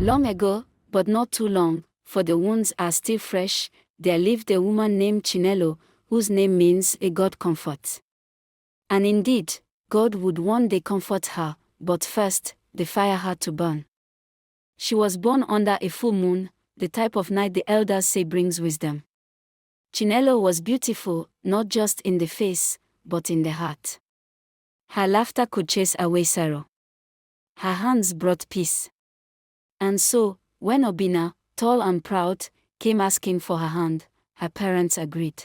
Long ago, but not too long, for the wounds are still fresh, there lived a woman named Chinalo, whose name means a God comforts. And indeed, God would one day comfort her, but first, the fire had to burn. She was born under a full moon, the type of night the elders say brings wisdom. Chinalo was beautiful, not just in the face, but in the heart. Her laughter could chase away sorrow. Her hands brought peace. And so, when Obina, tall and proud, came asking for her hand, her parents agreed.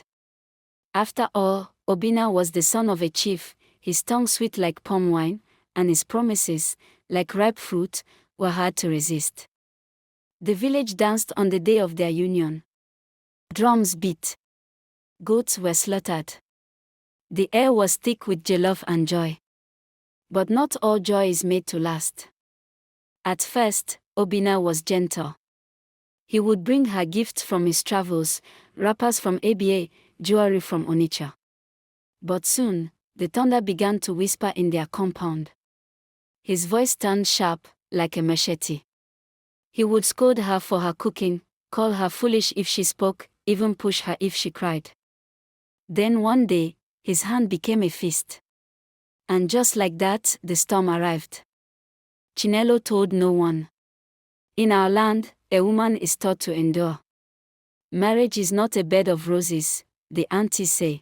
After all, Obina was the son of a chief, his tongue sweet like palm wine, and his promises, like ripe fruit, were hard to resist. The village danced on the day of their union. Drums beat. Goats were slaughtered. The air was thick with jollof and joy. But not all joy is made to last. At first, Obina was gentle. He would bring her gifts from his travels, wrappers from Aba, jewelry from Onitsha. But soon, the thunder began to whisper in their compound. His voice turned sharp, like a machete. He would scold her for her cooking, call her foolish if she spoke, even push her if she cried. Then one day, his hand became a fist. And just like that, the storm arrived. Chinalo told no one. In our land, a woman is taught to endure. Marriage is not a bed of roses, the aunties say.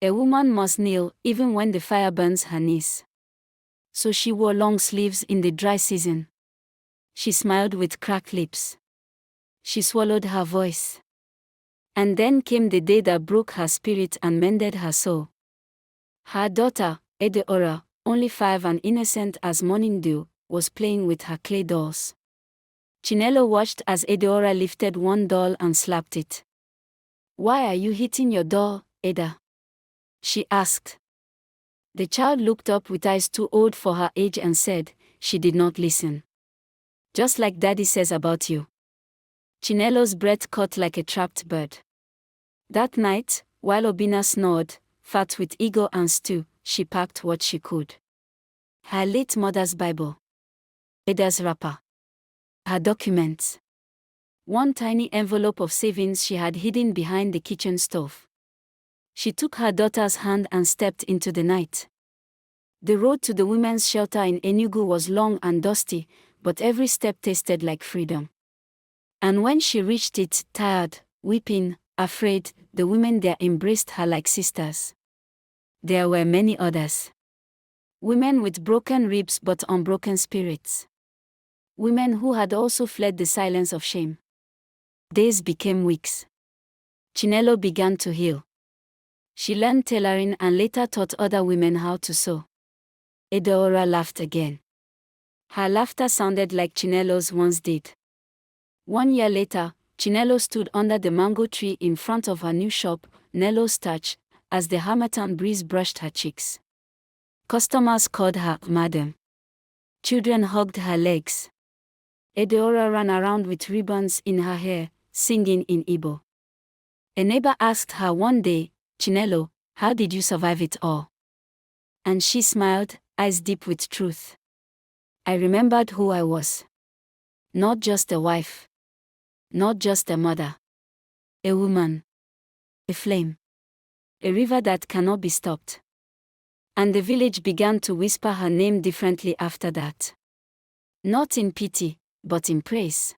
A woman must kneel even when the fire burns her knees. So she wore long sleeves in the dry season. She smiled with cracked lips. She swallowed her voice. And then came the day that broke her spirit and mended her soul. Her daughter, Edeora, only 5 and innocent as morning dew, was playing with her clay dolls. Chinalo watched as Edeora lifted one doll and slapped it. "Why are you hitting your doll, Eda?" she asked. The child looked up with eyes too old for her age and said, "She did not listen. Just like Daddy says about you." Chinalo's breath caught like a trapped bird. That night, while Obina snored, fat with ego and stew, she packed what she could. Her late mother's Bible. Eda's wrapper. Her documents. One tiny envelope of savings she had hidden behind the kitchen stove. She took her daughter's hand and stepped into the night. The road to the women's shelter in Enugu was long and dusty, but every step tasted like freedom. And when she reached it, tired, weeping, afraid, the women there embraced her like sisters. There were many others. Women with broken ribs but unbroken spirits. Women who had also fled the silence of shame. Days became weeks. Chinalo began to heal. She learned tailoring and later taught other women how to sew. Edeora laughed again. Her laughter sounded like Chinalo's once did. 1 year later, Chinalo stood under the mango tree in front of her new shop, Nello's Touch, as the harmattan breeze brushed her cheeks. Customers called her Madam. Children hugged her legs. Edeora ran around with ribbons in her hair, singing in Igbo. A neighbor asked her one day, "Chinalo, how did you survive it all?" And she smiled, eyes deep with truth. "I remembered who I was. Not just a wife. Not just a mother. A woman. A flame. A river that cannot be stopped." And the village began to whisper her name differently after that. Not in pity, but in praise.